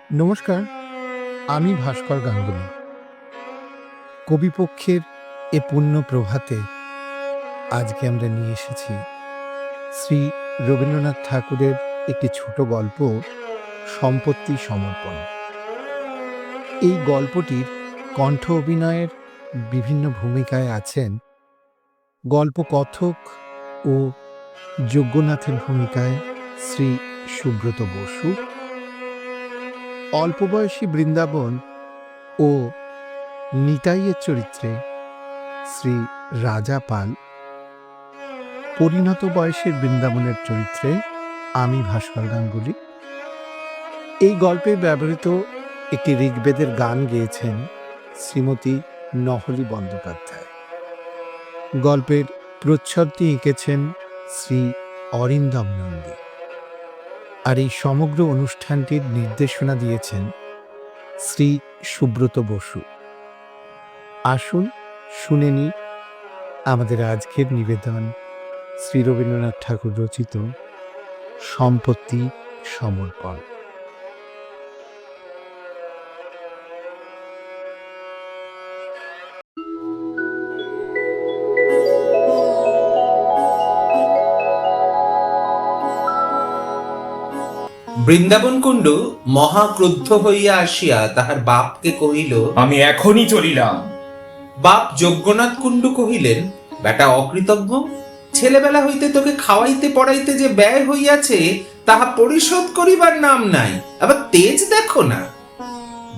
নমস্কার, আমি ভাস্কর গাঙ্গুলি। কবিপক্ষের এ পুণ্য প্রভাতে আজকে আমরা নিয়ে এসেছি শ্রী রবীন্দ্রনাথ ঠাকুরের একটি ছোট গল্প, সম্পত্তি সমর্পণ। এই গল্পটির কণ্ঠ অভিনয়ের বিভিন্ন ভূমিকায় আছেন গল্প কথক ও যজ্ঞনাথের ভূমিকায় শ্রী সুব্রত বসু, অল্প বয়সী বৃন্দাবন ও নিতাইয়ের চরিত্রে শ্রী রাজা পাল, পরিণত বয়সের বৃন্দাবনের চরিত্রে আমি ভাস্কর গাঙ্গুলি। এই গল্পে ব্যবহৃত একটি ঋগ্বেদের গান গেয়েছেন শ্রীমতী নহলি বন্দ্যোপাধ্যায়। গল্পের প্রচ্ছদটি এঁকেছেন শ্রী অরিন্দম নন্দী। আর এই সমগ্র অনুষ্ঠানটির নির্দেশনা দিয়েছেন শ্রী সুব্রত বসু। আসুন শুনে নিই আমাদের আজকের নিবেদন শ্রী রবীন্দ্রনাথ ঠাকুর রচিত সম্পত্তি সমর্পণ। বৃন্দাবন কুণ্ড মহাক্রুদ্ধ হইয়া আসিয়া তাহার বাপকে কহিল, আমি এখনই চলিলাম। বাপ যজ্ঞনাথ কুণ্ডু কহিলেন, বেটা অকৃতজ্ঞ, ছেলেবেলা হইতে তোকে খাওয়াইতে পড়াইতে যে ব্যয় হইয়াছে তাহা পরিশোধ করিবার নাম নাই, আবার তেজ দেখো না।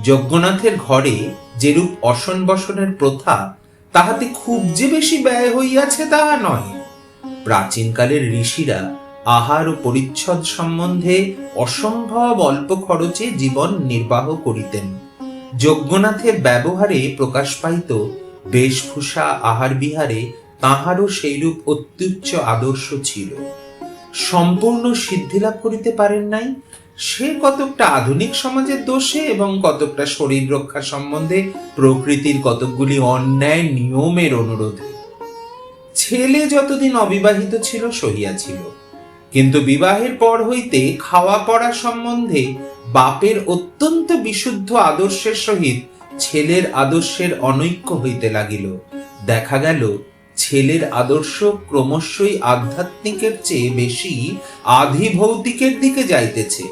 যজ্ঞনাথের ঘরে যেরূপ অসন বসনের প্রথা, তাহাতে খুব যে বেশি ব্যয় হইয়াছে তাহা নয়। প্রাচীনকালের ঋষিরা আহার ও পরিচ্ছদ সম্বন্ধে অসম্ভব অল্প খরচে জীবন নির্বাহ করিতেন। যজ্ঞনাথের ব্যবহারে প্রকাশ পাইত বেশভূষা আহার বিহারে তাহারও সেইরূপ অত্যুচ্চ আদর্শ ছিল। সম্পূর্ণ সিদ্ধিলাভ করিতে পারেন নাই, সে কতকটা আধুনিক সমাজের দোষে এবং কতকটা শরীর রক্ষা সম্বন্ধে প্রকৃতির কতকগুলি অন্যায় নিয়মের অনুরোধে। ছেলে যতদিন অবিবাহিত ছিল সহিয়াছিল, কিন্তু বিবাহের পর হইতে খাওয়া পড়া সম্বন্ধে বাপের অত্যন্ত বিশুদ্ধ আদর্শের সহিত ছেলের আদর্শের অনৈক্য হইতে লাগিল। দেখা গেল ছেলের আদর্শ ক্রমশই আধ্যাত্মিকের চেয়ে বেশি আধিভৌতিকের দিকে যাইতেছে।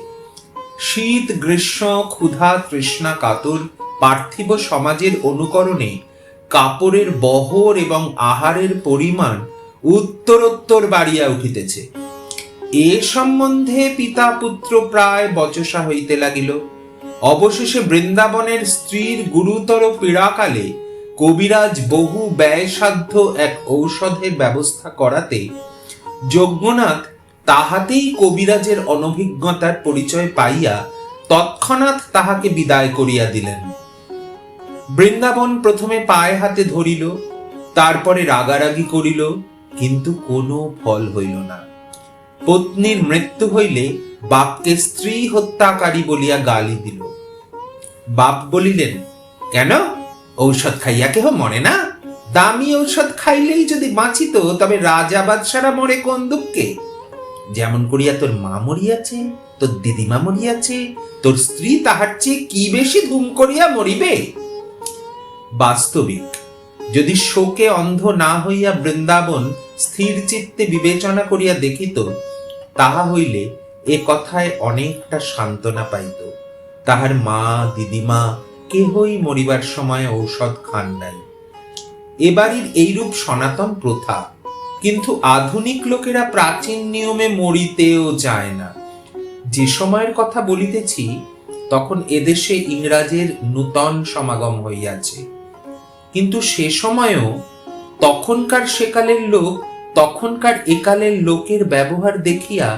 শীত গ্রীষ্ম ক্ষুধা তৃষ্ণা কাতর পার্থিব সমাজের অনুকরণে কাপড়ের বহর এবং আহারের পরিমাণ উত্তরোত্তর বাড়িয়া উঠিতেছে। এ সম্বন্ধে পিতা পুত্র প্রায় বচসা হইতে লাগিল। অবশেষে বৃন্দাবনের স্ত্রীর গুরুতর পীড়াকালে কবিরাজ বহু ব্যয়সাধ্য এক ঔষধের ব্যবস্থা করাতে যজ্ঞনাথ তাহাতেই কবিরাজের অনভিজ্ঞতার পরিচয় পাইয়া তৎক্ষণাৎ তাহাকে বিদায় করিয়া দিলেন। বৃন্দাবন প্রথমে পায়ে হাতে ধরিল, তারপরে রাগারাগি করিল, কিন্তু কোনো ফল হইল না। পত্নীর মৃত্যু হইলে বাপকে স্ত্রী হত্যাকারী বলিয়া গালি দিল। বাপ বলিলেন, কেন, ঔষধ খাইয়া কেহ মরে না? দামি ঔষধ খাইলেই যদি বাঁচিত, তবে রাজা বাদশারা মরে কোন দুঃখে? যেমন করিয়া তোর মা মরিয়াছে, তোর দিদিমা মরিয়াছে, তোর স্ত্রী তাহার চেয়ে কি বেশি ধুম করিয়া মরিবে? বাস্তবিক যদি শোকে অন্ধ না হইয়া বৃন্দাবন স্থির চিত্তে বিবেচনা করিয়া দেখিত, তাহা হইলে এ কথায় অনেকটা সান্ত্বনা পাইত। তাহার মা দিদিমা কেহই মরিবার সময় ঔষধ খান নাই। এবাড়ির এইরূপ সনাতন প্রথা, কিন্তু আধুনিক লোকেরা প্রাচীন নিয়মে মরিতেও যায় না। যে সময়ের কথা বলিতেছি, তখন এদেশে ইংরাজের নূতন সমাগম হইয়াছে, কিন্তু সে সময়ও তখনকার সেকালের লোক তখনকার একালের লোকের ব্যবহার দেখিয়া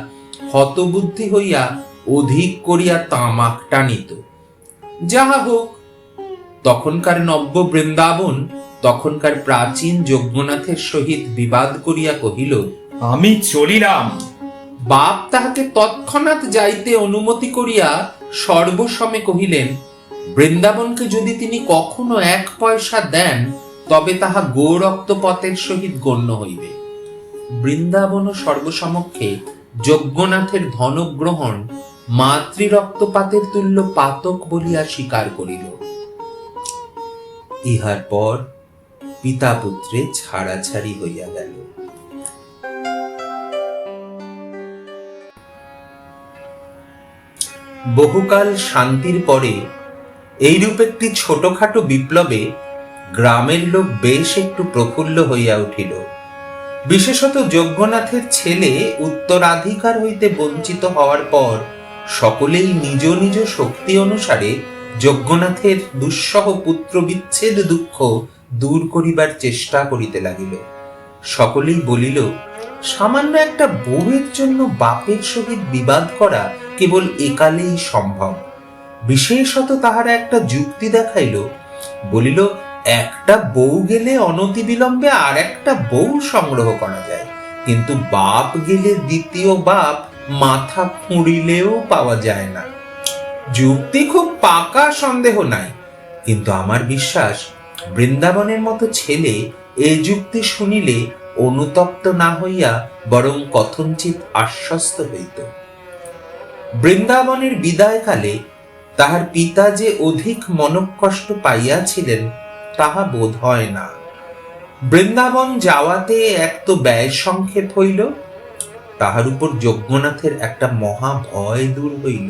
হতবুদ্ধি হইয়া অধিক করিয়া তামাক টানিত। যাহা হোক, তখনকার নব্য বৃন্দাবন তখনকার প্রাচীন যজ্ঞনাথের সহিত বিবাদ করিয়া কহিল, আমি চলিলাম। বাপ তাহাকে তৎক্ষণাৎ যাইতে অনুমতি করিয়া সর্বসমে কহিলেন, বৃন্দাবনকে যদি তিনি কখনো 1 পয়সা দেন, তবে তাহা গো-রক্তপথের সহিত গণ্য হইবে। বৃন্দাবন ও সর্বসমক্ষে যজ্ঞনাথের ধনগ্রহণ মাতৃরক্তপাতের তুল্য পাতক বলিয়া স্বীকার করিল। ইহার পর পিতা পুত্রে ছাড়াছাড়ি হইয়া গেল। বহুকাল শান্তির পরে এইরূপ একটি ছোটখাটো বিপ্লবে গ্রামের লোক বেশ একটু প্রফুল্ল হইয়া উঠিল। বিশেষত যজ্ঞনাথের ছেলে উত্তরাধিকার হইতে বঞ্চিত হওয়ার পর সকলেই নিজ নিজ শক্তি অনুসারে যজ্ঞনাথের দুঃসহ পুত্র বিচ্ছেদ দুঃখ দূর করিবার চেষ্টা করিতে লাগিল। সকলেই বলিল, সামান্য একটা বউয়ের জন্য বাপের সহিত বিবাদ করা কেবল একালেই সম্ভব। বিশেষত তাহারা একটা যুক্তি দেখাইল, বলিল, একটা বউ গেলে অনতিবিলম্বে আর একটা বউ সংগ্রহ করা যায়, কিন্তু বাপ গেলে দ্বিতীয় বাপ মাথা খুঁড়িলেও পাওয়া যায় না। যুক্তি খুব পাকা, সন্দেহ নাই, কিন্তু আমার বিশ্বাস বৃন্দাবনের মতো ছেলে এ যুক্তি শুনিলে অনুতপ্ত না হইয়া বরং কথঞ্চিত আশ্বস্ত হইত। বৃন্দাবনের বিদায়কালে তাহার পিতা যে অধিক মনকষ্ট পাইয়াছিলেন তাহা বোধ হয় না। বৃন্দাবন যাওয়াতে এক তো ব্যয় সংক্ষেপ হইল, তাহার উপর যজ্ঞনাথের একটা মহা ভয় দূর হইল।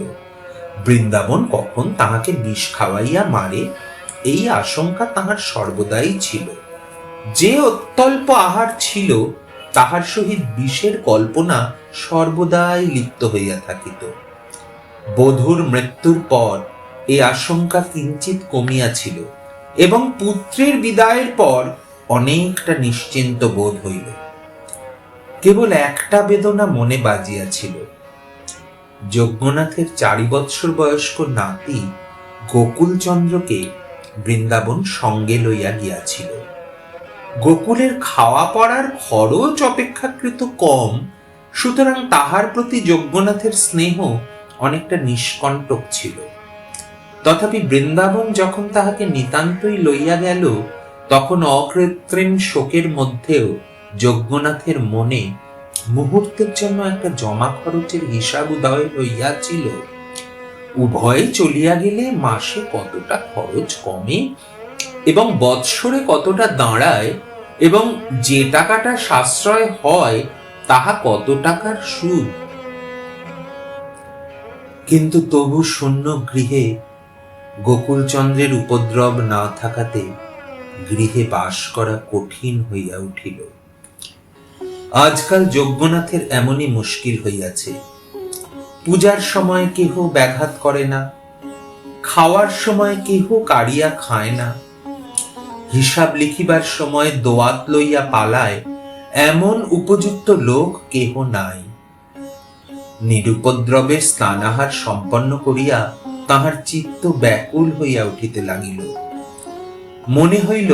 বৃন্দাবন কখন তাহাকে বিষ খাওয়াইয়া মারে এই আশঙ্কা তাহার সর্বদাই ছিল। যে অত্যল্প আহার ছিল তাহার সহিত বিষের কল্পনা সর্বদাই লিপ্ত হইয়া থাকিত। বধূর মৃত্যুর পর এই আশঙ্কা কিঞ্চিত কমিয়াছিল এবং পুত্রের বিদায়ের পর অনেকটা নিশ্চিন্ত বোধ হইল। কেবল একটা বেদনা মনে বাজিয়াছিল। যজ্ঞনাথের 4 বৎসর বয়স্ক নাতি গোকুলচন্দ্রকে বৃন্দাবন সঙ্গে লইয়া গিয়াছিল। গোকুলের খাওয়া পড়ার খরচ অপেক্ষাকৃত কম, সুতরাং তাহার প্রতি যজ্ঞনাথের স্নেহ অনেকটা নিষ্কণ্টক ছিল। তথাপি বৃন্দাবন যখন তাহাকে নিতান্তই লইয়া গেল, তখন অকৃত্রিম শোকের মধ্যেও যজ্ঞনাথের মনে মুহূর্তের জন্য একটা জমা খরচের হিসাব উদয় হইয়াছিল। উভয়ে চলিয়া গেলে মাসে কতটা খরচ কমে এবং বৎসরে কতটা দাঁড়ায়, এবং যে টাকাটা সাশ্রয় হয় তাহা কত টাকার সুদ। কিন্তু তবু শূন্য গৃহে গোকুলচন্দ্রের উপদ্রব না থাকাতে গৃহে বাস করা কঠিন হইয়া উঠিল। আজকাল যজ্ঞনাথের এমনই মুশকিল হইয়াছে। পূজার সময় কেহ ব্যাঘাত করে না, খাওয়ার সময় কেহ কাড়িয়া খায় না, হিসাব লিখিবার সময় দোয়াত লইয়া পালায় এমন উপযুক্ত লোক কেহ নাই। নিরুপদ্রবে স্নানাহার সম্পন্ন করিয়া তাহার চিত্ত ব্যাকুল হইয়া উঠিতে লাগিল। মনে হইল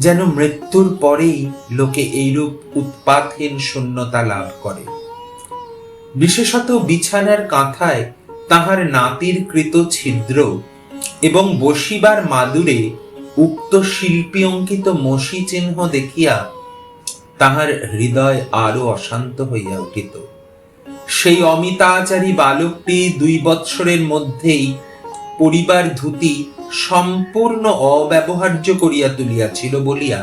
যেন মৃত্যুর পরেই লোকে এইরূপ উৎপাতহীন শূন্যতা লাভ করে। বিশেষত বিছানার কাঁথায় তাহার নাতির কৃত ছিদ্র এবং বসিবার মাদুরে উক্ত শিল্পী অঙ্কিত মসি চিহ্ন দেখিয়া তাহার হৃদয় আরো অশান্ত হইয়া উঠিত। সেই অমিতাচারী বালকটি 2 বৎসরের মধ্যেই পরিবার ধুতি সম্পূর্ণ অব্যবহার্য করিয়া তুলিয়াছিল বলিয়া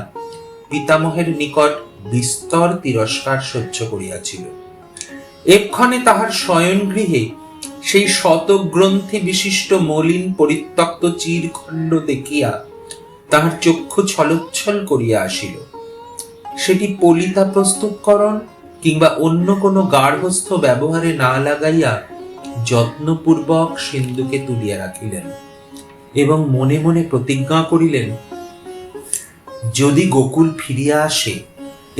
পিতামহের নিকট বিস্তর তিরস্কার সহ্য করিয়াছিল। এক্ষণে তাহার শয়ন গৃহে সেই শতগ্রন্থি বিশিষ্ট মলিন পরিত্যক্ত চিরখণ্ড দেখিয়া তাহার চক্ষু ছলচ্ছল করিয়া আসিল। সেটি পলিতা প্রস্তুতকরণ কিংবা অন্য কোনো গার্হস্থ্য ব্যবহারে না লাগাইয়া যত্নপূর্বক সিন্ধুকে তুলিয়া রাখিলেন এবং মনে মনে প্রতিজ্ঞা করিলেন, যদি গোকুল ফিরিয়া আসে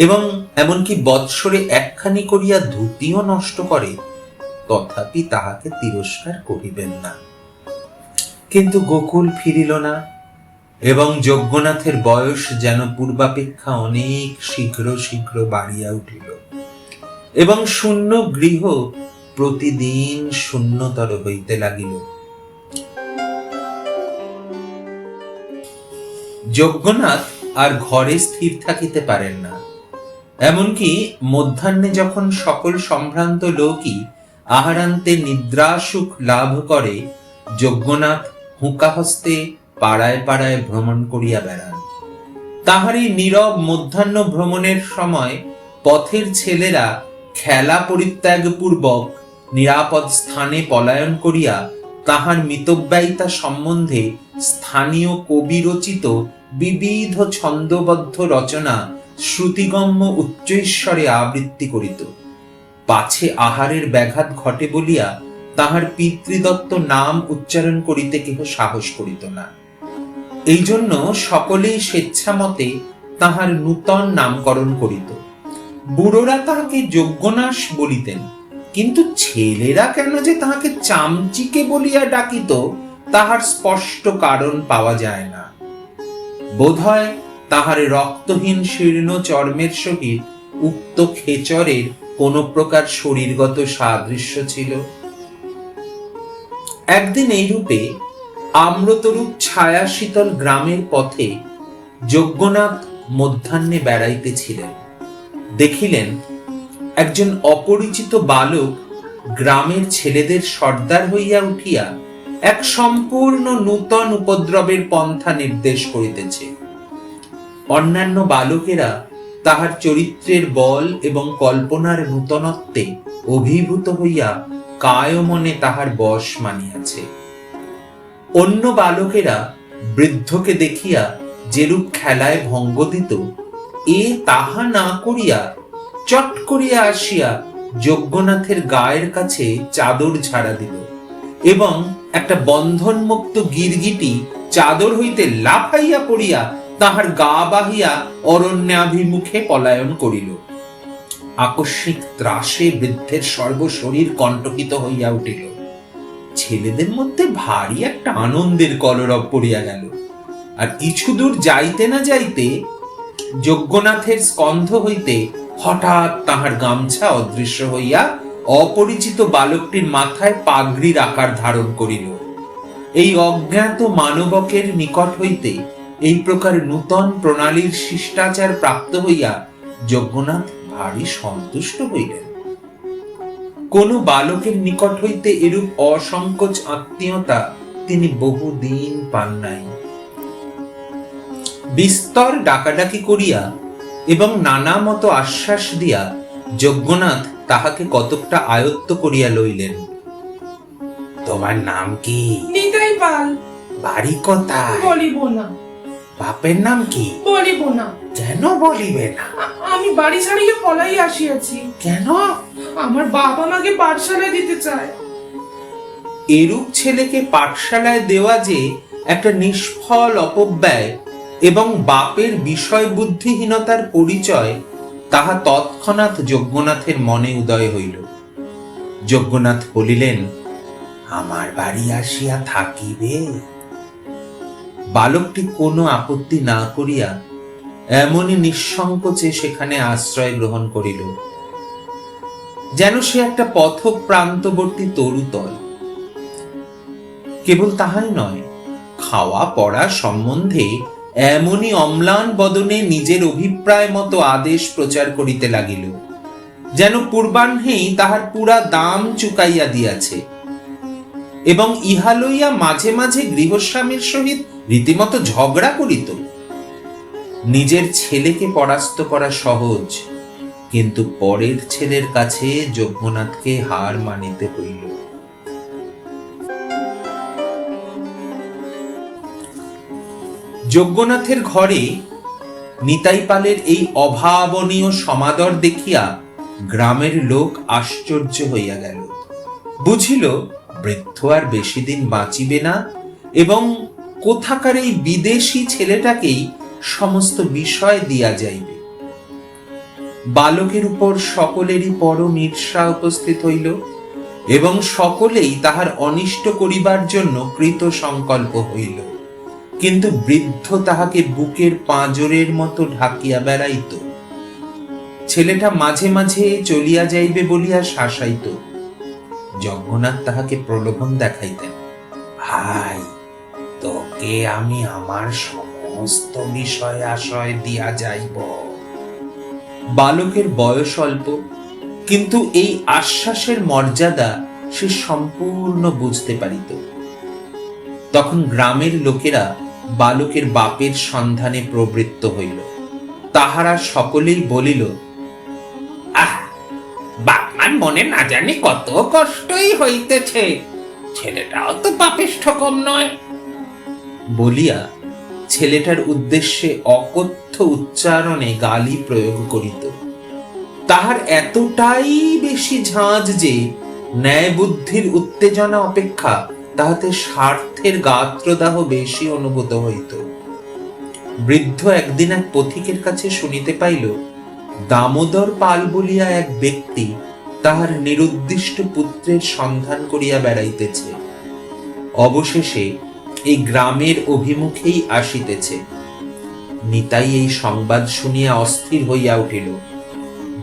এবং এমনকি বৎসরে একখানি করিয়া ধুতিও নষ্ট করে, তথাপি তাহাকে তিরস্কার করিবেন না। কিন্তু গোকুল ফিরিল না এবং যজ্ঞনাথের বয়স যেন পূর্বাপেক্ষা অনেক শীঘ্র শীঘ্র বাড়িয়া উঠিল এবং শূন্য গৃহ প্রতিদিন শূন্যতর হইতে লাগিল। যজ্ঞনাথ আর ঘরে স্থির থাকিতে পারেন না। এমনকি মধ্যাহ্নে যখন সকল সম্ভ্রান্ত লোকই আহারান্তে নিদ্রাসুখ লাভ করে যজ্ঞনাথ হুঁকা হস্তে পাড়ায় পাড়ায় ভ্রমণ করিয়া বেড়ান। তাহারই নীরব মধ্যাহ্ন ভ্রমণের সময় পথের ছেলেরা খেলা পরিত্যাগ পূর্বক নিরাপদ স্থানে পলায়ন করিয়া তাহার মিতব্যয়িতা সম্বন্ধে স্থানীয় কবি রচিত বিবিধ ছন্দবদ্ধ রচনা শ্রুতিগম্য উচ্চৈশ্বরে আবৃত্তি করিত। পাছে আহারের ব্যাঘাত ঘটে বলিয়া তাহার পিতৃদত্ত নাম উচ্চারণ করিতে কেহ সাহস করিত না। এই জন্য সকলেই স্বেচ্ছামতে তাহার নূতন নামকরণ করিত। বুড়োরা তাহাকে যজ্ঞনাশ বলিতেন, কিন্তু ছেলেরা কেন যে তাহাকে চামচিকে বলিয়া ডাকিত তাহার স্পষ্ট কারণ পাওয়া যায় না। বোধহয় তাহার রক্তহীন শীর্ণ চর্মের সহিত উক্ত খেচরের কোন প্রকার শরীরগত সাদৃশ্য ছিল। একদিন এইরূপে আম্রতরূপ ছায়া শীতল গ্রামের পথে যজ্ঞনাথ মধ্যাহ্নে বেড়াইতেছিলেন। দেখিলেন একজন অপরিচিত বালক গ্রামের ছেলেদের সর্দার হইয়া উঠিয়া এক সম্পূর্ণ নূতন উপদ্রবের পন্থা নির্দেশ করিতেছে। অন্যান্য বালকেরা তাহার চরিত্রের বল এবং কল্পনার নূতনত্বে অভিভূত হইয়া কায়মনে তাহার বশ মানিয়াছে। অন্য বালকেরা বৃদ্ধকে দেখিয়া যেরূপ খেলায় ভঙ্গ দিত, এ তাহা না করিয়া চট করিয়া আসিয়া যজ্ঞনাথের গায়ের কাছে চাদর ঝাড়া দিল এবং একটা বন্ধনমুক্ত গিরগিটি চাদর হইতে লাফাইয়া পড়িয়া তাহার গা বাহিয়া অরণ্যাভিমুখে পলায়ন করিল। আকস্মিক ত্রাসে বৃদ্ধের সর্বশরীর কণ্টকিত হইয়া উঠিল। ছেলেদের মধ্যে ভারী একটা আনন্দের কলরব পড়িয়া গেল। আর কিছু দূর যাইতে না যাইতে যজ্ঞনাথের স্কন্ধ হইতে হঠাৎ তাহার গামছা অদৃশ্য হইয়া অপরিচিত বালকটির মাথায় পাগড়ির আকার ধারণ করিল। এই অজ্ঞাত মানবকের নিকট হইতে এই প্রকার নূতন প্রণালীর শিষ্টাচার প্রাপ্ত হইয়া যজ্ঞনাথ ভারী সন্তুষ্ট হইলেন। কোন বালকের নিকট হইতে এরূপ অসংকোচ আত্মীয়তা তিনি বহুদিন পান নাই। বিস্তর ডাকাডাকি করিয়া এবং নানা মতো আশ্বাস দিয়া যজ্ঞনাথ তাহাকে কতকটা আয়ত্ত করিয়া লইলেন। তোমার নাম কি? নিতাই পাল। বাড়ি কোথায়? বলিব না। বাপের নাম কি? বলিব না। কেন বলিবে না? আমি বাড়ি ছাড়িয়ে পলাই আসিয়াছি। কেন? আমার বাবা আমাকে পাঠশালায় দিতে চায়। এরূপ ছেলেকে পাঠশালায় দেওয়া যে একটা নিষ্ফল অপব্যয় এবং বাপের বিষয় বুদ্ধিহীনতার পরিচয়, তাহা তৎক্ষণাৎ যজ্ঞনাথের মনে উদয় হইল। যজ্ঞনাথ বলিলেন, আমার বাড়ি আসিয়া থাকিবে? বালকটি কোনো আপত্তি না করিয়া এমনই নিঃসংকোচে সেখানে আশ্রয় গ্রহণ করিল, যেন সে একটা পথ প্রান্তবর্তী তরুতল। কেবল তাহাই নয়, খাওয়া পড়া সম্বন্ধে এমনই অম্লান বদনে নিজের অভিপ্রায় মতো আদেশ প্রচার করিতে লাগিল, যেন পূর্বাহ্নেই তাহার পুরা দাম চুকাইয়া দিয়াছে, এবং ইহা লইয়া মাঝে মাঝে গৃহস্বামীর সহিত রীতিমতো ঝগড়া করিত। নিজের ছেলেকে পরাস্ত করা সহজ, কিন্তু পরের ছেলের কাছে যজ্ঞনাথকে হার মানিতে হইল। যজ্ঞনাথের ঘরে নিতাই পালের এই অভাবনীয় সমাদর দেখিয়া গ্রামের লোক আশ্চর্য হইয়া গেল। বুঝিল বৃদ্ধ আর বেশি দিন বাঁচিবে না এবং কোথাকার এই বিদেশি ছেলেটাকেই সমস্ত বিষয় দিয়া যাইবে। বালকের উপর সকলেরই পরম ঈর্ষা উপস্থিত হইল এবং সকলেই তাহার অনিষ্ট করিবার জন্য কৃত সংকল্প হইল, কিন্তু বৃদ্ধ তাহাকে বুকের পাঁজরের মতো ঢাকিয়া বেড়াইত। ছেলেটা মাঝে মাঝে চলিয়া যাইবে বলিয়া শাসাইত। যজ্ঞনাথ তাহাকে প্রলোভন দেখাইতেন, ভাই, তোকে আমি আমার সমস্ত বিষয় আশয় দিয়া যাইব। বালকের বয়স অল্প, কিন্তু এই আশ্বাসের মর্যাদা সে সম্পূর্ণ বুঝতে পারিত। তখন গ্রামের লোকেরা বালকের বাপের সন্ধানে প্রবৃত্ত হইল। তাহারা সকলেই বলিল, আহ, বাপমার মনে না জানি কত কষ্টই হইতেছে, ছেলেটাও তো পাপিষ্ঠ কম নয়। বলিয়া ছেলেটার উদ্দেশ্যে অকথ্য উচ্চারণে গালি প্রয়োগ করিত। তাহার এতটাই বেশি ঝাঁজ যে ন্যায় বুদ্ধির উত্তেজনা অপেক্ষা তাহাতে স্বার্থের গাত্রদাহ বেশি অনুভূত হইত। বৃদ্ধ একদিন এক পথিকের কাছে শুনিতে পাইল, দামোদর পাল বলিয়া এক ব্যক্তি তাহার নিরুদ্দিষ্ট পুত্রের সন্ধান করিয়া বেড়াইতেছে, অবশেষে এই গ্রামের অভিমুখেই আসিতেছে। নিতাই এই সংবাদ শুনিয়া অস্থির হইয়া উঠিল।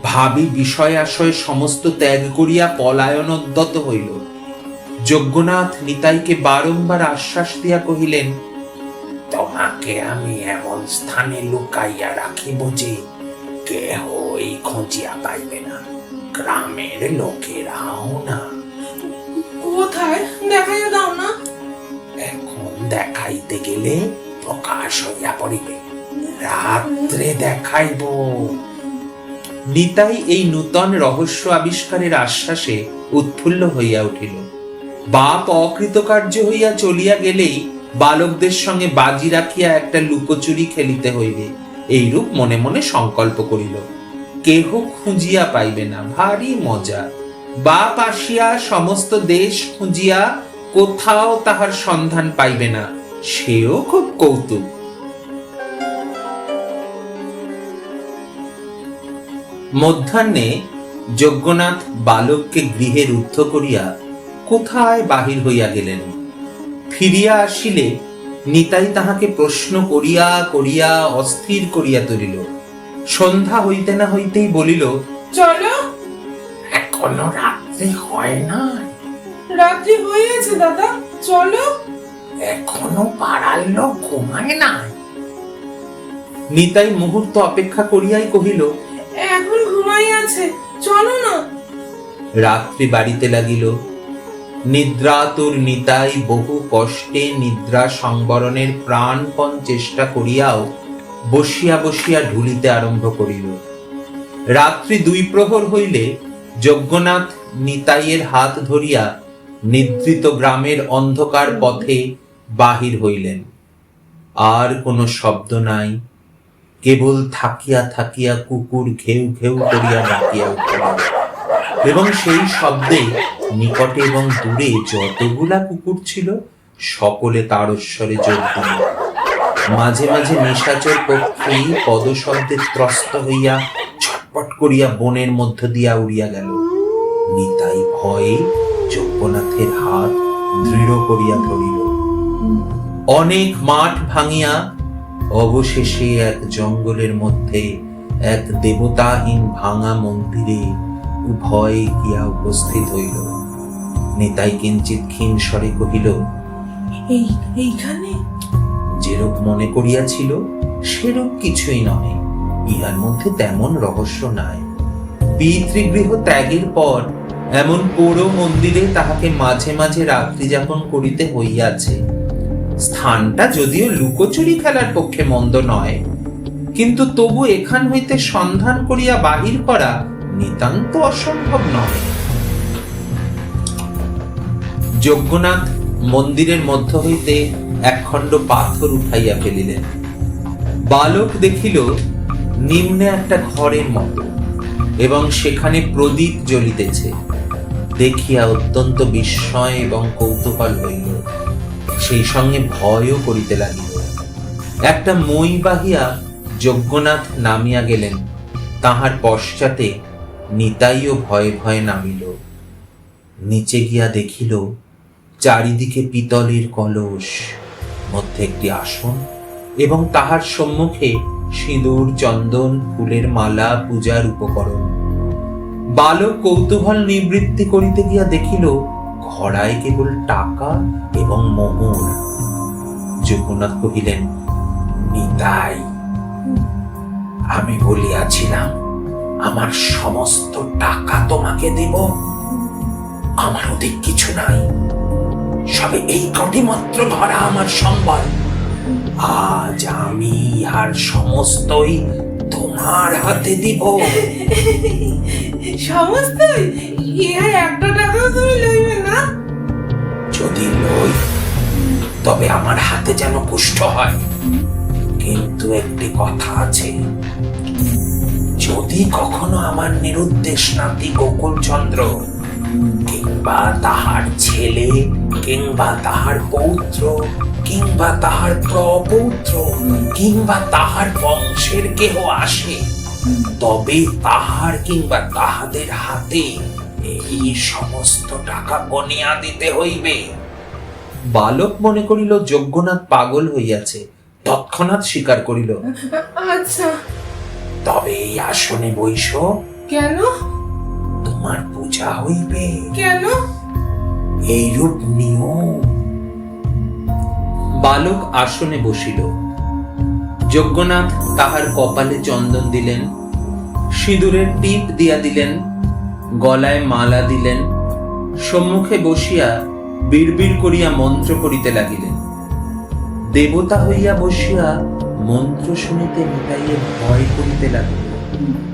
ভাবি বিষয় আশয় সমস্ত ত্যাগ করিয়া পলায়নোদ্যত হইল। যজ্ঞনাথ নিতাইকে বারংবার আশ্বাস দিয়া কহিলেন, তোমাকে আমি এমন স্থানে লুকাইয়া রাখিব যে কেহ এই খোঁজিয়া পাইবে না, গ্রামের লোকেরাও না। কোথায় দেখাইয়া দাও না। এখন দেখাইতে গেলে প্রকাশ হইয়া পড়িবে, রাত্রে দেখাইব। নিতাই এই নূতন রহস্য আবিষ্কারের আশ্বাসে উৎফুল্ল হইয়া উঠিল। বাপ অকৃতকার্য হইয়া চলিয়া গেলেই বালকদের সঙ্গে বাজি রাখিয়া একটা লুকোচুরি খেলিতে হইবে, এইরূপ মনে মনে সংকল্প করিল। কেহ খুঁজিয়া পাইবে না, ভারী মজা। বাপ আসিয়া সমস্ত দেশ খুঁজিয়া কোথাও তাহার সন্ধান পাইবে না, সেও খুব কৌতুক। মধ্যাহ্নে যজ্ঞনাথ বালককে গৃহে রুদ্ধ করিয়া কোথায় বাহির হইয়া গেলেন। ফিরিয়া আসিলে নিতাই তাহাকে প্রশ্ন করিয়া করিয়া অস্থির করিয়া তুলিল। সন্ধ্যা হইতে না হইতেই বলিল, চলো। এখনো রাত্রি হয় না। রাত্রি হয়েছে দাদা, চলো। এখনো পাড়ার লোক ঘুমায় না। নিতাই মুহূর্ত অপেক্ষা করিয়াই কহিল, এখন ঘুমাই আছে, চলো না। রাত্রি বাড়িতে লাগিল। নিদ্রাতুর নিতাই বহু কষ্টে নিদ্রা সংবরণের প্রাণপণ চেষ্টা করিয়াও বসিয়া বসিয়া ঢুলিতে আরম্ভ করিল। রাত্রি 2 প্রহর হইলে যজ্ঞনাথ নিতাইয়ের হাত ধরিয়া নিদ্রিত গ্রামের অন্ধকার পথে বাহির হইলেন। আর কোনো শব্দ নাই, কেবল থাকিয়া থাকিয়া কুকুর ঘেউ ঘেউ করিয়া ডাকিয়া উঠিল, এবং সেই শব্দে নিকটে এবং দূরে যতগুলা কুকুর ছিল সকলে তারস্বরে যোগ দিল। মাঝে মাঝে নিশাচর পক্ষী পদশব্দে ত্রস্ত হইয়া ছটপট করিয়া বনের মধ্য দিয়া উড়িয়া গেল। নিতাই ভয়ে যজ্ঞনাথের হাত দৃঢ় করিয়া ধরিল। অনেক মাঠ ভাঙিয়া অবশেষে এক জঙ্গলের মধ্যে এক দেবতাহীন ভাঙা মন্দিরে উভয়ে গিয়া উপস্থিত হইল। নিতাই কিঞ্চিৎ ক্ষীণ স্বরে কহিল, এইখানে? যেরূপ মনে করিয়াছিল সেরূপ কিছুই নয়, ইহার মধ্যে তেমন রহস্য নাই। পিতৃগৃহ ত্যাগের পর এমন পোড়ো মন্দিরে তাহাকে মাঝে মাঝে রাত্রি যাপন করিতে হইয়াছে। স্থানটা যদিও লুকোচুরি খেলার পক্ষে মন্দ নয়, কিন্তু তবু এখান হইতে সন্ধান করিয়া বাহির করা নিতান্ত অসম্ভব নয়। যজ্ঞনাথ মন্দিরের মধ্য হইতে একখণ্ড পাথর উঠাইয়া ফেলিলেন। বালক দেখিল নিম্নে একটা ঘরের মতো, এবং সেখানে প্রদীপ জ্বলিতেছে। দেখিয়া অত্যন্ত বিস্ময় এবং কৌতূহল হইল, সেই সঙ্গে ভয়ও করিতে লাগিল। একটা মই বাহিয়া যজ্ঞনাথ নামিয়া গেলেন, তাহার পশ্চাতে নিতাইও ভয়ে ভয়ে নামিল। নিচে গিয়া দেখিল চারিদিকে পিতলের কলস, মধ্যে একটি আসন, এবং তাহার সম্মুখে সিঁদুর, চন্দন, ফুলের মালা, পূজার উপকরণ। বালক কৌতূহল নিবৃত্তি করিতে গিয়া দেখিল ঘড়ায় কেবল টাকা এবং মোহর। যজ্ঞনাথ কহিলেন, নিতাই, আমি বলিয়াছিলাম আমার সমস্ত টাকা তোমাকে দেব। আমার ওদিক কিছু নাই, সবে এই কটি মাত্র ভরা আমার সম্বল। আজ আমি আর সমস্তই তোমার হাতে দিব। সমস্তই? ইহা একটা টাকাও তুমি লইবে না? যদি লই তবে আমার হাতে যেন পুষ্ট হয়। কিন্তু একটি কথা আছে, যদি কখনো আমার নিরুদ্দেশ নাতি গোকুলচন্দ্র কিংবা তাহার ছেলে কিংবা তাহার পৌত্র কিংবা তাহার প্রপৌত্র কিংবা তাহার বংশের কেহ আসে, তবে তাহার কিংবা তাহাদের হাতে এই সমস্ত টাকা গনিয়া দিতে হইবে। বালক মনে করিল যজ্ঞনাথ পাগল হইয়াছে, তৎক্ষণাৎ স্বীকার করিল, আচ্ছা। তবে এই আসনে বইস, কেন? তোমার পূজা হইবে। কেন? এইরূপ নিয়ম। বালক আসনে বসিল। যজ্ঞনাথ তাহার কপালে চন্দন দিলেন, সিঁদুরের টিপ দিয়া দিলেন, গলায় মালা দিলেন, সম্মুখে বসিয়া বিড়বিড় করিয়া মন্ত্র করিতে লাগিলেন। দেবতা হইয়া বসিয়া মন্ত্র শুনিতে মিটাইয়ে ভয় করিতে লাগিল।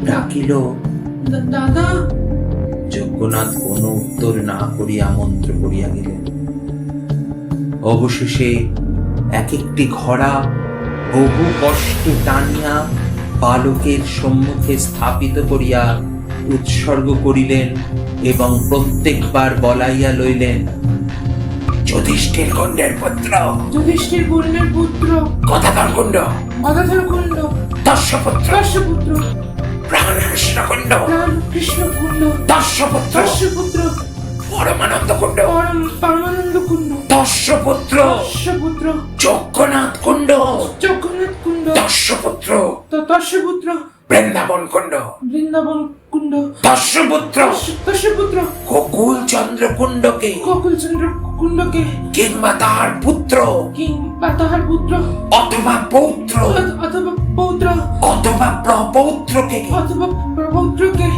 ডাকিল, দাদা। যজ্ঞনাথ কোনো উত্তর না করিয়া মন্ত্র করিয়া গেলেন। অবশেষে এক একটি ঘোড়া বহু কষ্টে টানিয়া বালকের সম্মুখে স্থাপিত করিয়া উৎসর্গ করিলেন এবং প্রত্যেকবার বলাইয়া লইলেন, যুধিষ্ঠির কুণ্ডের পুত্র, যুধিষ্ঠির কুণ্ডের পুত্র, গদাধর কুণ্ড, গদাধর কুণ্ড, দর্শপুত্র, দর্শপুত্র, প্রাণকৃষ্ণ কুণ্ড, কৃষ্ণ কুণ্ড, দর্শপুত্র, দর্শপুত্র, পরমানন্দ কুণ্ড, পরমানন্দ কুণ্ড, দর্শপুত্র, দর্শপুত্র, যজ্ঞনাথ কুণ্ড, যজ্ঞনাথ কুণ্ড, দর্শপুত্র, দর্শপুত্র, বৃন্দাবন কুণ্ড, বৃন্দাবন কুণ্ড, দর্শপুত্র, দর্শপুত্র, গোকুলচন্দ্র কুণ্ডকে গোকুলচন্দ্র কুণ্ডকে কিংবা তাহার পুত্র কিংবা তাহার পুত্র অথবা পৌত্র অথবা পৌত্র অথবা প্রপৌত্রকে অথবা প্রপৌত্রকে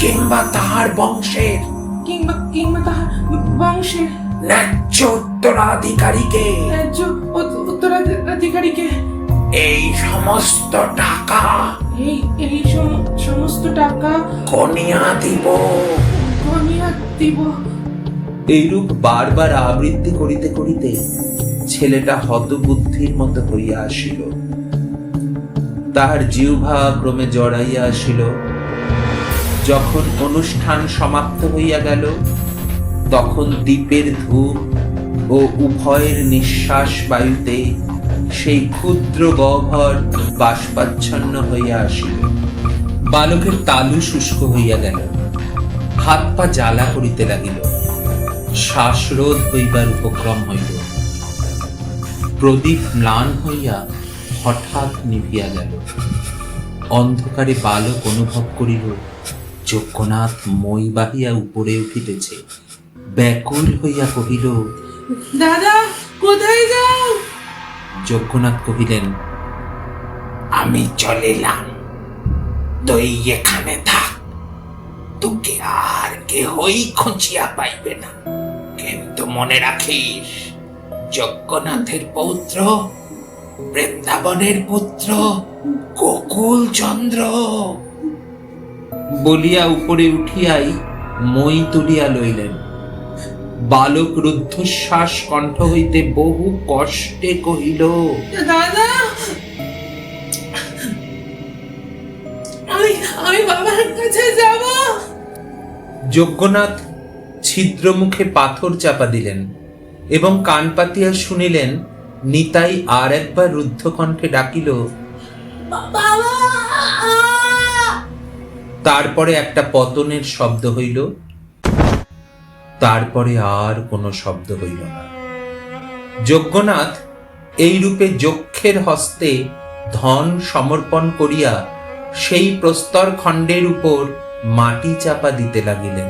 কিংবা তাহার বংশের কিংবা তাহার বংশের ন্যায্য উত্তরাধিকারীকে ন্যায্য উত্তরাধিকারীকে এই সমস্ত টাকা এই সমস্ত টাকা গনিয়া দিব। গনিয়া দিব। এইরূপ বারবার আবৃত্তি করিতে করিতে ছেলেটা হতবুদ্ধির মতো হইয়া আসিল। তাহার জিহ্বা ক্রমে জড়াইয়া আসিল। যখন অনুষ্ঠান সমাপ্ত হইয়া গেল, তখন দীপের ধূপ ও উভয়ের নিঃশ্বাস বায়ুতে সেই ক্ষুদ্র গহ্বর বাষ্পাচ্ছন্ন হইয়া আসিল। বালকের তালু শুষ্ক হইয়া গেল, হাত পা জ্বালা করিতে লাগিল, শ্বাসরোধ হইবার উপক্রম হইল। প্রদীপ ম্লান হইয়া হঠাৎ নিভিয়া গেল। অন্ধকারে বালক অনুভব করিল যজ্ঞনাথ মই বাহিয়া উপরে উঠিতেছে। ব্যাকুল হইয়া কহিল, দাদা, কোথায় যাও? যজ্ঞনাথ কহিলেন, আমি চলিলাম, তুই এখানে থাক, তোকে আর কেহই খুঁজিয়া পাইবে না। কিন্তু মনে রাখিস, যজ্ঞনাথের পৌত্র, বৃন্দাবনের পুত্র গোকুলচন্দ্র। বলিয়া উপরে উঠিয়াই মই তুলিয়া লইলেন। বালক রুদ্ধশ্বাস কণ্ঠ হইতে বহু কষ্টে কহিল, দাদা, আমি বাবার কাছে যাব। যজ্ঞনাথ ছিদ্র মুখে পাথর চাপা দিলেন এবং কান পাতিয়া শুনিলেন নিতাই আর একবার রুদ্ধ কণ্ঠে ডাকিল, বাবা। তারপরে একটা পতনের শব্দ হইল, তারপরে আর কোনো শব্দ হইল না। যজ্ঞনাথ এই রূপে যক্ষের হস্তে ধন সমর্পণ করিয়া সেই প্রস্তর খণ্ডের উপর মাটি চাপা দিতে লাগিলেন।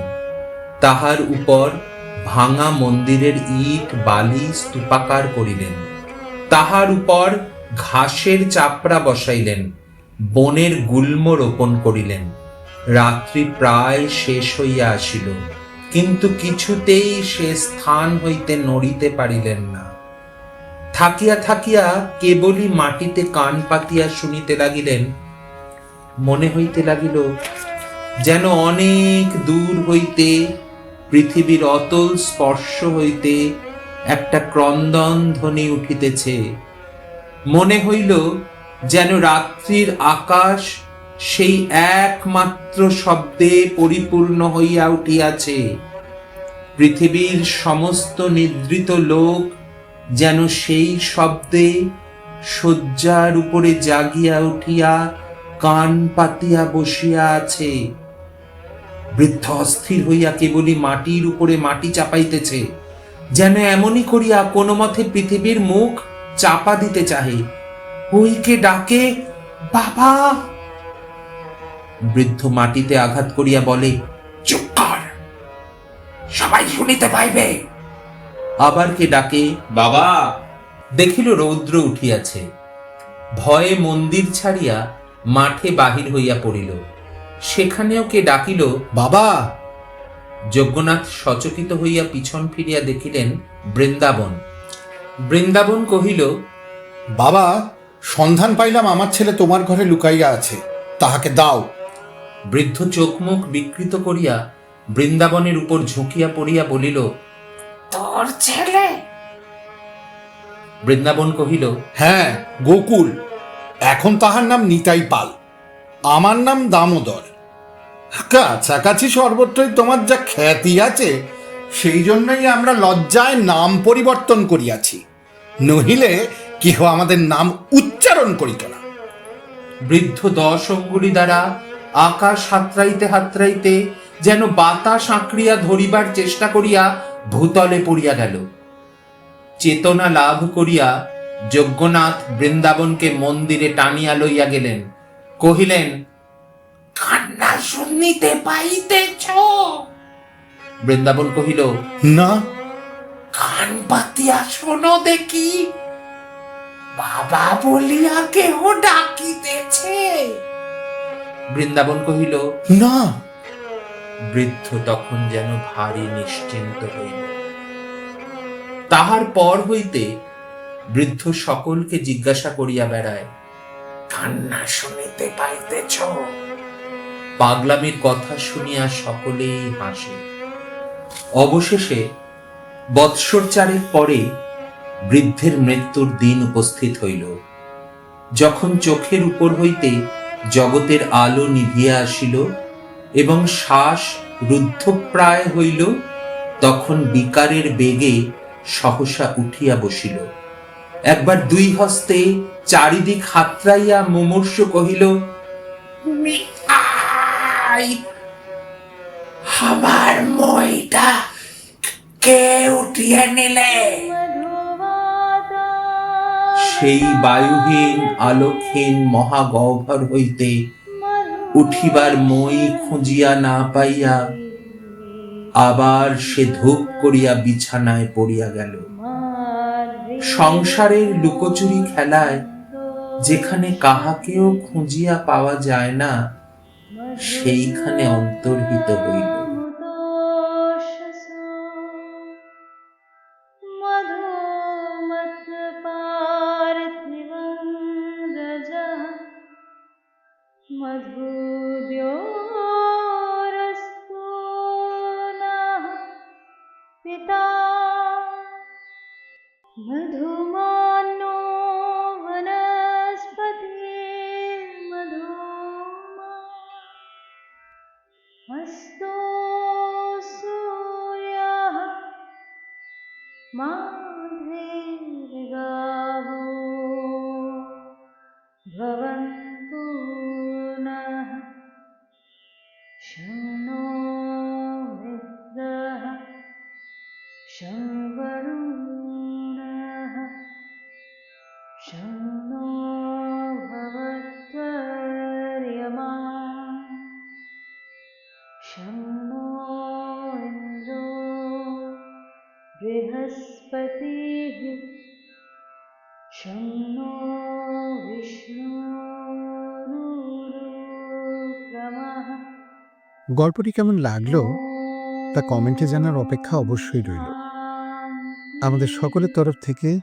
তাহার উপর ভাঙা মন্দিরের ইট বালি স্তূপাকার করিলেন। তাহার উপর ঘাসের চাপড়া বসাইলেন, বনের গুল্ম রোপণ করিলেন। রাত্রি প্রায় শেষ হইয়া আসিল, কিন্তু কিছুতেই সে স্থান হইতে নড়িতে পারিলেন না। থাকিয়া থাকিয়া কেবলই মাটিতে কান পাতিয়া শুনিতে লাগিলেন। মনে হইতে লাগিল যেন অনেক দূর হইতে, পৃথিবীর অতল স্পর্শ হইতে একটা ক্রন্দন ধ্বনি উঠিতেছে। মনে হইল যেন রাত্রির আকাশ সেই একমাত্র শব্দে পরিপূর্ণ হইয়া উঠিয়াছে। পৃথিবীর সমস্ত নিদ্রিত লোক যেন সেই শব্দে শয্যার উপরে জাগিয়া উঠিয়া কান পাতিয়া বসিয়া আছে। বৃদ্ধ অস্থির হইয়া কেবলই মাটির উপরে মাটি চাপাইতেছে, যেন এমনই করিয়া কোনো মতে পৃথিবীর মুখ চাপা দিতে চাহে। ওইকে ডাকে, বাবা। বৃদ্ধ মাটিতে আঘাত করিয়া বলে, চুপ কর, সবাই শুনিতে পাইবে। আবার কে ডাকে, বাবা। দেখিল রৌদ্র উঠিয়াছে। ভয়ে মন্দির ছাড়িয়া মাঠে বাহির হইয়া পড়িল। সেখানেও কে ডাকিল, বাবা। যজ্ঞনাথ সচকিত হইয়া পিছন ফিরিয়া দেখিলেন বৃন্দাবন। বৃন্দাবন কহিল, বাবা, সন্ধান পাইলাম আমার ছেলে তোমার ঘরে লুকাইয়া আছে, তাহাকে দাও। বৃদ্ধ চোখ মুখ বিকৃত করিয়া বৃন্দাবনের উপর ঝুঁকিয়া পড়িয়া বলিল, তোর ছেলে? বৃন্দাবন কহিল, হ্যাঁ, গোকুল। এখন তাহার নাম নিতাই পাল, আমার নাম দামোদর। কাছাকাছি সর্বত্রই তোমার যা খ্যাতি আছে, সেই জন্যই আমরা লজ্জায় নাম পরিবর্তন করিয়াছি, নহিলে কেহ আমাদের নাম উচ্চারণ করিত না। বৃদ্ধ 10 অঙ্গুলি দ্বারা আকাশ হাতড়াইতে হাতড়াইতে যেন বাতাস আঁকড়িয়া ধরিবার চেষ্টা করিয়া ভূতলে পড়িয়া গেল। চেতনা লাভ করিয়া যজ্ঞনাথ বৃন্দাবনকে মন্দিরে টানিয়া লইয়া গেলেন। কহিলেন, কান্না শুনিতে পাইতেছ? বৃন্দাবন কহিল, না। কান পাতিয়া শোনো দেখি, বাবা বলিয়া কেহ ডাকিতেছে। বৃন্দাবন কহিল, না। বৃদ্ধ তখন যেন ভারী নিশ্চিন্ত হইল। তাহার পর হইতে বৃদ্ধ সকলকে জিজ্ঞাসা করিয়া বেড়ায়, কান্না শুনিতে পাইতেছ? পাগলামির কথা শুনিয়া সকলেই হাসে। অবশেষে বৎসর চারেক পরে বৃদ্ধের মৃত্যুর দিন উপস্থিত হইল। যখন চোখের উপর হইতে জগতের আলো নিভিয়া আসিল এবং শ্বাস রুদ্ধপ্রায় হইল, তখন বিকারের বেগে সহসা উঠিয়া বসিল। একবার 2 হস্তে চারিদিক হাতড়াইয়া মুমূর্ষ কহিল, মিঠাই, আমার মইটা কে উঠিয়ে নিলে? সেই বায়ুহীন আলোকহীন মহাগহ্বর হইতে উঠিবার মই খুঁজিয়া না পাইয়া আবার সে ধূপ করিয়া বিছানায় পড়িয়া গেল। সংসারের লুকোচুরি খেলায় যেখানে কাহাকেও খুঁজিয়া পাওয়া যায় না, সেইখানে অন্তর্হিত হইল। मधुमानो वनस्पति मधुमा हस्तो सूर्यः माध्वीर्गावो भवन्तु नः शन्नो मित्रः शं वरुणः शन्नो भवत्वर्यमा शन्नो इन्द्रो बृहस्पतिः शन्नो विष्णुरुक्रमः গল্পটি কেমন লাগলো তা কমেন্টে জানার অপেক্ষা অবশ্যই রইল। আমাদের সকলের তরফ থেকে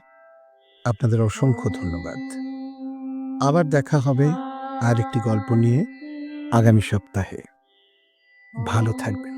আপনাদের অসংখ্য ধন্যবাদ। আবার দেখা হবে আর একটি গল্প নিয়ে আগামী সপ্তাহে। ভালো থাকবেন।